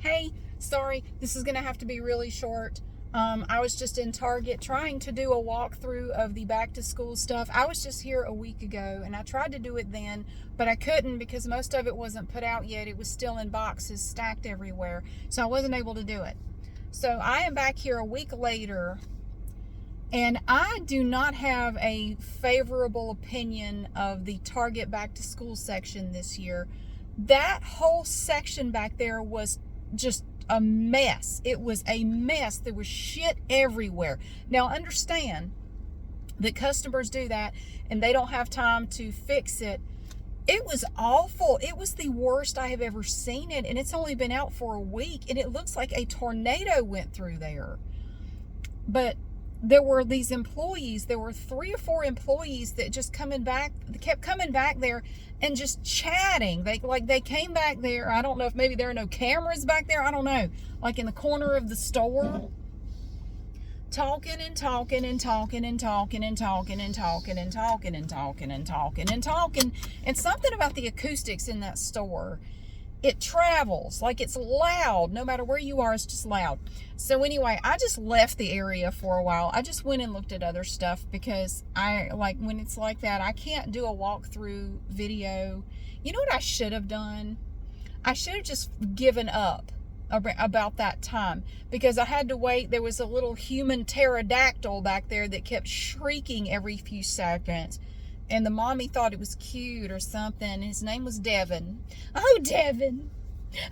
Hey, sorry, this is going to have to be really short. I was just in Target trying to do a walkthrough of the back to school stuff. I was just here a week ago and I tried to do it then, but I couldn't because most of it wasn't put out yet. It was still in boxes stacked everywhere, so I wasn't able to do it. So I am back here a week later, and I do not have a favorable opinion of the Target back to school section this year. That whole section back there was just a mess. It was a mess. There was shit everywhere. Now understand that customers do that and they don't have time to fix it. It was awful. It was the worst I have ever seen it, and it's only been out for a week, and it looks like a tornado went through there. But there were these employees, there were 3 or 4 employees that just kept coming back there and just chatting. They came back there. I don't know if maybe there are no cameras back there. I don't know. Like in the corner of the store, talking and talking and talking and talking and talking and talking and talking and talking and talking and talking. And something about the acoustics in that store, it travels, like it's loud. No matter where you are, it's just loud. So anyway, I just left the area for a while. I just went and looked at other stuff because when it's like that, I can't do a walkthrough video. You know what I should have done? I should have just given up about that time because I had to wait. There was a little human pterodactyl back there that kept shrieking every few seconds. And the mommy thought it was cute or something. His name was Devin. Oh, Devin.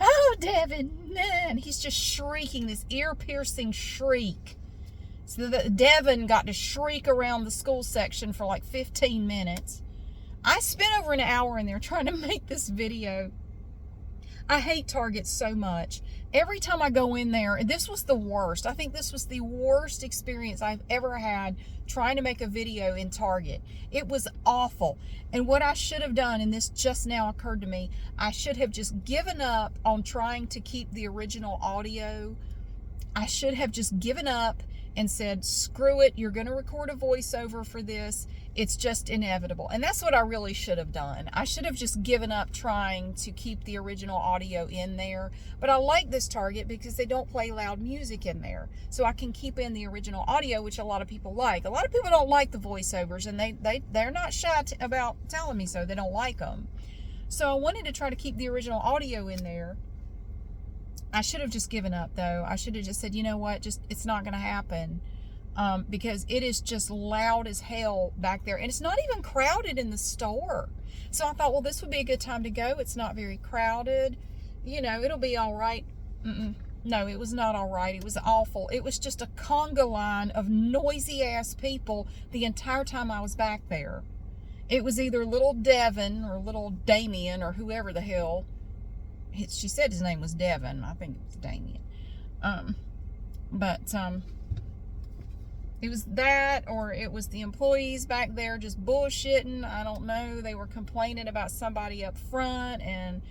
Oh, Devin. And he's just shrieking, this ear-piercing shriek. So that Devin got to shriek around the school section for like 15 minutes. I spent over an hour in there trying to make this video. I hate Target so much. Every time I go in there, and this was the worst. I think this was the worst experience I've ever had trying to make a video in Target. It was awful. And what I should have done, and this just now occurred to me, I should have just given up on trying to keep the original audio. I should have just given up and said, screw it, you're going to record a voiceover for this. It's just inevitable. And that's what I really should have done. I should have just given up trying to keep the original audio in there. But I like this Target because they don't play loud music in there. So I can keep in the original audio, which a lot of people like. A lot of people don't like the voiceovers, and they're not shy about telling me so. They don't like them. So I wanted to try to keep the original audio in there. I should have just given up, though. I should have just said, you know what, it's not going to happen. Because it is just loud as hell back there. And it's not even crowded in the store. So I thought, well, this would be a good time to go. It's not very crowded. You know, it'll be all right. No, it was not all right. It was awful. It was just a conga line of noisy-ass people the entire time I was back there. It was either little Devin or little Damien or whoever the hell. She said his name was Devin. I think it was Damien. It was that, or it was the employees back there just bullshitting. I don't know. They were complaining about somebody up front and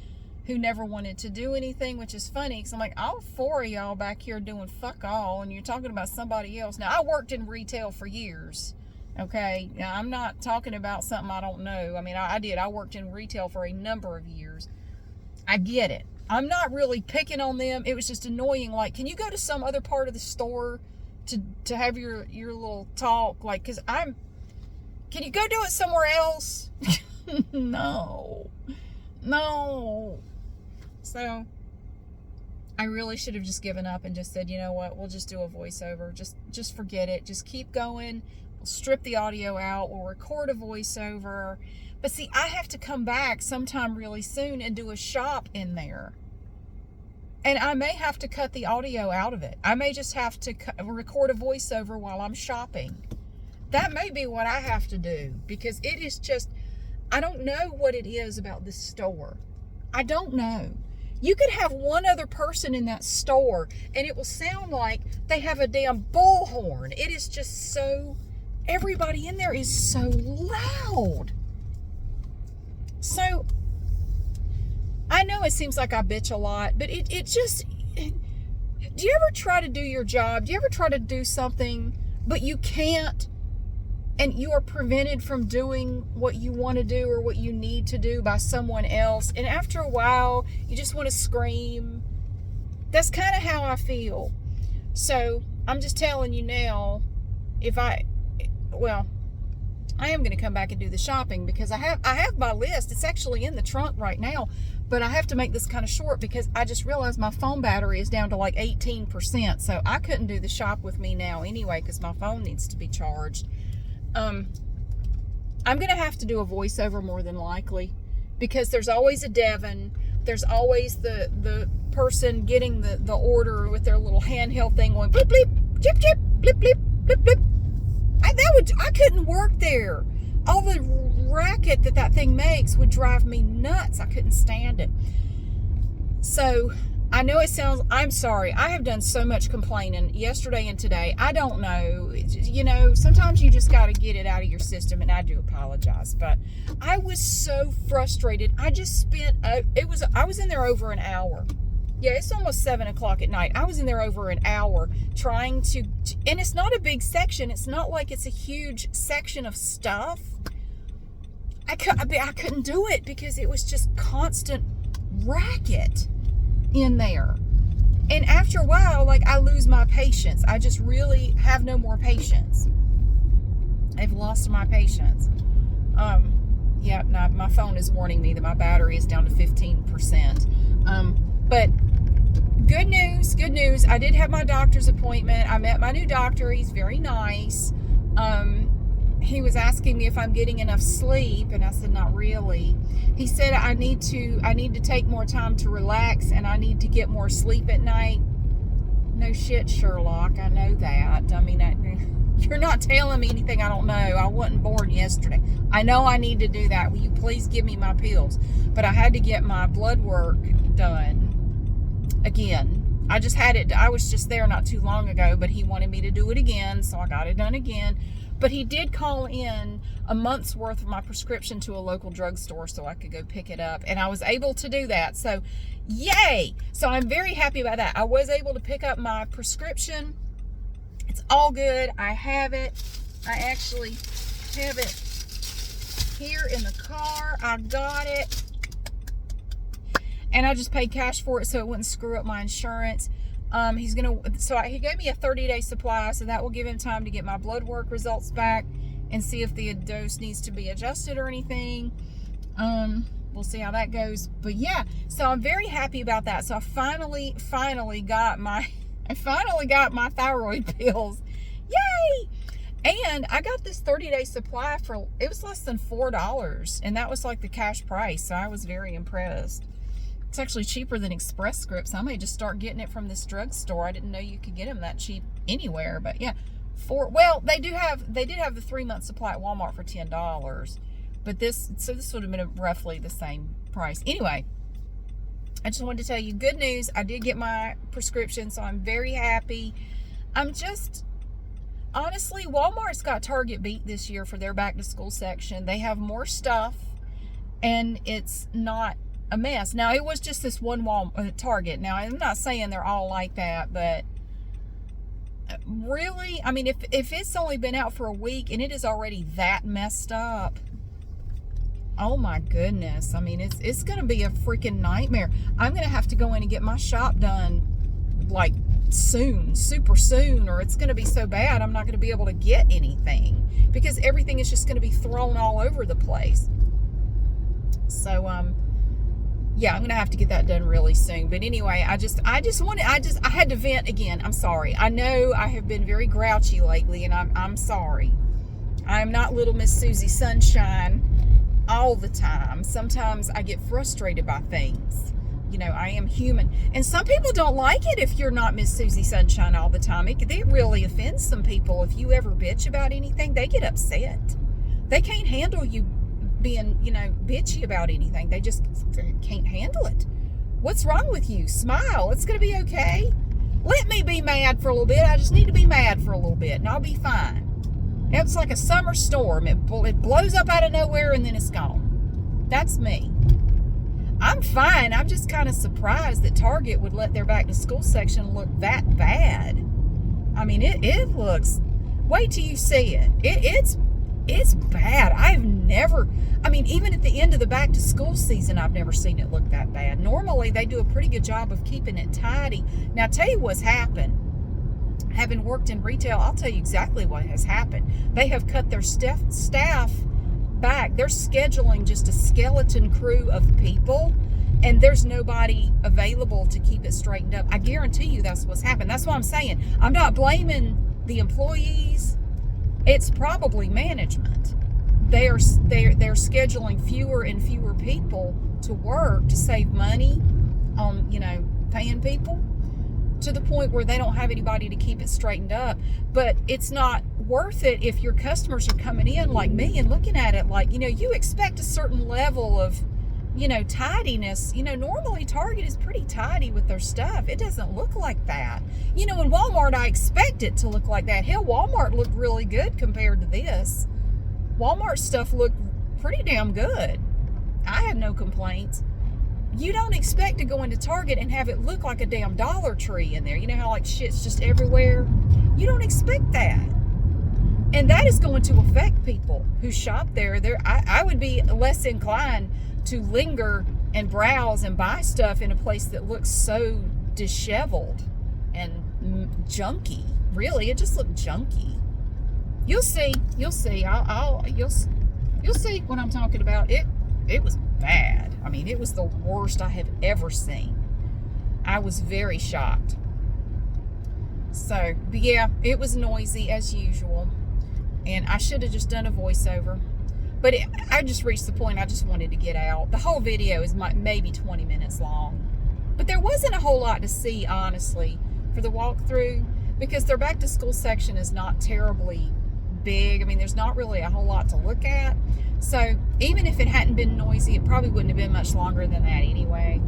who never wanted to do anything, which is funny because I'm like, all 4 of y'all back here doing fuck all, and you're talking about somebody else. Now, I worked in retail for years, okay? Now, I'm not talking about something I don't know. I mean, I did. I worked in retail for a number of years. I get it. I'm not really picking on them. It was just annoying. Like, can you go to some other part of the store to have your little talk? Like, can you go do it somewhere else? No. So I really should have just given up and just said, you know what, we'll just do a voiceover. Just forget it. Just keep going. We'll strip the audio out. We'll record a voiceover. But see, I have to come back sometime really soon and do a shop in there. And I may have to cut the audio out of it. I may just have to record a voiceover while I'm shopping. That may be what I have to do, because it is just, I don't know what it is about this store. I don't know. You could have one other person in that store and it will sound like they have a damn bullhorn. It is just so, everybody in there is so loud. So, I know it seems like I bitch a lot, but do you ever try to do your job? Do you ever try to do something, but you can't, and you are prevented from doing what you want to do or what you need to do by someone else? And after a while, you just want to scream. That's kind of how I feel. So I'm just telling you now, I am going to come back and do the shopping because I have my list. It's actually in the trunk right now, but I have to make this kind of short because I just realized my phone battery is down to like 18%. So I couldn't do the shop with me now anyway because my phone needs to be charged. I'm going to have to do a voiceover more than likely because there's always a Devin. There's always the person getting the order with their little handheld thing going blip, blip, chip, chip, blip, blip, blip, blip. I couldn't work there. All the racket that thing makes would drive me nuts. I couldn't stand it. So I know I'm sorry. I have done so much complaining yesterday and today. I don't know. Sometimes you just got to get it out of your system, and I do apologize. But I was so frustrated. I just I was in there over an hour. Yeah, it's almost 7 o'clock at night. I was in there over an hour trying to, and it's not a big section. It's not like it's a huge section of stuff. I couldn't do it because it was just constant racket in there. And after a while, like, I lose my patience. I just really have no more patience. I've lost my patience. My phone is warning me that my battery is down to 15%. But good news. I did have my doctor's appointment. I met my new doctor. He's very nice. He was asking me if I'm getting enough sleep, and I said not really. He said I need to take more time to relax, and I need to get more sleep at night. No shit, Sherlock. I know that. I mean, you're not telling me anything I don't know. I wasn't born yesterday. I know I need to do that. Will you please give me my pills? But I had to get my blood work done again. I was just there not too long ago, but he wanted me to do it again, so I got it done again. But he did call in a month's worth of my prescription to a local drugstore so I could go pick it up, and I was able to do that. So yay! So I'm very happy about that. I was able to pick up my prescription. It's all good. I have it. I actually have it here in the car. I got it. And I just paid cash for it so it wouldn't screw up my insurance. He gave me a 30-day supply, so that will give him time to get my blood work results back and see if the dose needs to be adjusted or anything. We'll see how that goes. But yeah, so I'm very happy about that. So I finally got my thyroid pills. Yay! And I got this 30-day supply it was less than $4, and that was like the cash price. So I was very impressed. It's actually cheaper than Express Scripts. I may just start getting it from this drugstore. I didn't know you could get them that cheap anywhere, but yeah. They did have the 3-month supply at Walmart for $10, but this would have been roughly the same price. Anyway, I just wanted to tell you good news. I did get my prescription, so I'm very happy. Honestly, Walmart's got Target beat this year for their back to school section. They have more stuff, and it's not a mess. Now, it was just this one Target. Now, I'm not saying they're all like that, but really, I mean, if it's only been out for a week and it is already that messed up, oh my goodness. I mean, it's going to be a freaking nightmare. I'm going to have to go in and get my shop done like soon, super soon, or it's going to be so bad I'm not going to be able to get anything because everything is just going to be thrown all over the place. So, yeah, I'm going to have to get that done really soon. But anyway, I had to vent again. I'm sorry. I know I have been very grouchy lately, and I'm sorry. I'm not little Miss Susie Sunshine all the time. Sometimes I get frustrated by things. I am human. And some people don't like it if you're not Miss Susie Sunshine all the time. It really offends some people. If you ever bitch about anything, they get upset. They can't handle you being, bitchy about anything. They just can't handle it. What's wrong with you? Smile. It's going to be okay. Let me be mad for a little bit. I just need to be mad for a little bit, and I'll be fine. It's like a summer storm. It blows up out of nowhere, and then it's gone. That's me. I'm fine. I'm just kind of surprised that Target would let their back-to-school section look that bad. I mean, it looks... Wait till you see it. It's It's bad. Even at the end of the back to school season, I've never seen it look that bad. Normally, they do a pretty good job of keeping it tidy. Now, I'll tell you what's happened. Having worked in retail, I'll tell you exactly what has happened. They have cut their staff back. They're scheduling just a skeleton crew of people, and there's nobody available to keep it straightened up. I guarantee you that's what's happened. That's what I'm saying. I'm not blaming the employees. It's probably management. They're scheduling fewer and fewer people to work to save money on, paying people, to the point where they don't have anybody to keep it straightened up. But it's not worth it if your customers are coming in like me and looking at it like, you expect a certain level of, tidiness. Normally Target is pretty tidy with their stuff. It doesn't look like that. In Walmart, I expect it to look like that. Hell, Walmart looked really good compared to this. Walmart stuff looked pretty damn good. I had no complaints. You don't expect to go into Target and have it look like a damn Dollar Tree in there. You know how like shit's just everywhere? You don't expect that. And that is going to affect people who shop there. I would be less inclined to linger and browse and buy stuff in a place that looks so disheveled and junky. Really, it just looked junky. You'll see. You'll see what I'm talking about. It was bad. It was the worst I have ever seen. I was very shocked. So, but yeah, it was noisy as usual. And I should have just done a voiceover. But I just reached the point I just wanted to get out. The whole video is maybe 20 minutes long. But there wasn't a whole lot to see, honestly, for the walkthrough, because their back to school section is not terribly big. There's not really a whole lot to look at. So even if it hadn't been noisy, it probably wouldn't have been much longer than that anyway.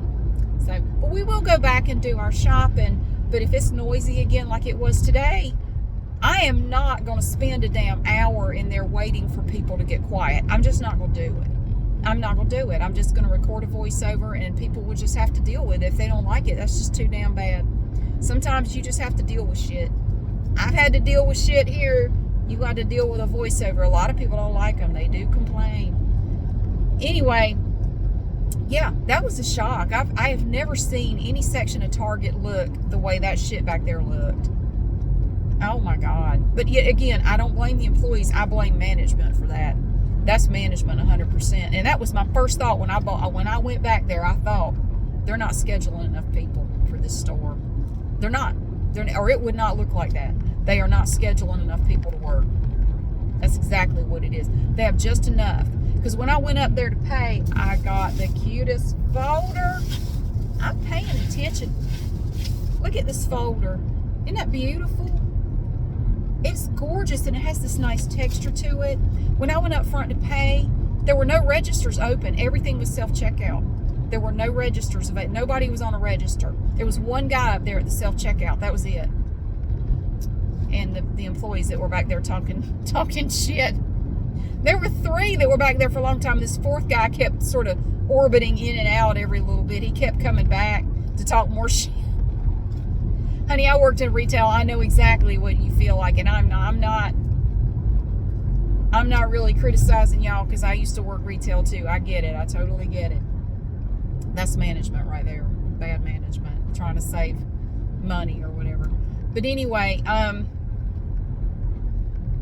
So, but we will go back and do our shopping. But if it's noisy again like it was today, I am not going to spend a damn hour in there waiting for people to get quiet. I'm just not going to do it. I'm not going to do it. I'm just going to record a voiceover, and people will just have to deal with it. If they don't like it, that's just too damn bad. Sometimes you just have to deal with shit. I've had to deal with shit here. You got to deal with a voiceover. A lot of people don't like them. They do complain. Anyway, yeah, that was a shock. I have never seen any section of Target look the way that shit back there looked. Oh my God. But yet again, I don't blame the employees. I blame management for that. That's management 100%. And that was my first thought when I went back there. I thought, they're not scheduling enough people for this store. They're not. Or it would not look like that. They are not scheduling enough people to work. That's exactly what it is. They have just enough. Because when I went up there to pay, I got the cutest folder. I'm paying attention. Look at this folder. Isn't that beautiful? It's gorgeous, and it has this nice texture to it. When I went up front to pay, there were no registers open. Everything was self-checkout. There were no registers available. Nobody was on a register. There was one guy up there at the self-checkout. That was it. And the employees that were back there talking shit. There were 3 that were back there for a long time. This 4th guy kept sort of orbiting in and out every little bit. He kept coming back to talk more shit. Honey, I worked in retail. I know exactly what you feel like, and I'm not really criticizing y'all, because I used to work retail too. I get it. I totally get it. That's management right there. Bad management, trying to save money or whatever. But anyway,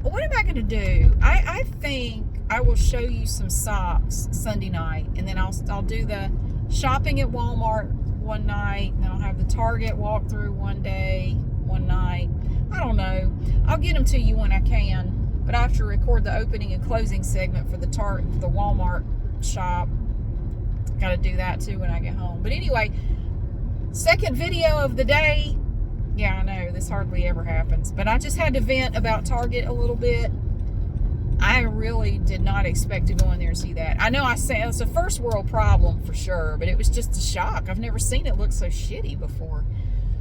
what am I going to do? I think I will show you some socks Sunday night, and then I'll do the shopping at Walmart one night, and then I'll have the Target walkthrough one night. I don't know. I'll get them to you when I can, but I have to record the opening and closing segment for the Walmart shop. Got to do that too when I get home. But anyway, second video of the day. Yeah, I know this hardly ever happens, but I just had to vent about Target a little bit. I really did not expect to go in there and see that. I know I say it's a first world problem for sure, but it was just a shock. I've never seen it look so shitty before.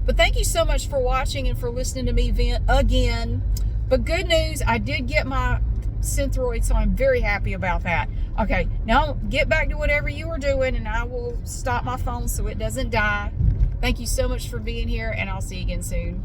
But thank you so much for watching and for listening to me vent again. But good news, I did get my Synthroid, so I'm very happy about that. Okay, now get back to whatever you were doing, and I will stop my phone so it doesn't die. Thank you so much for being here, and I'll see you again soon.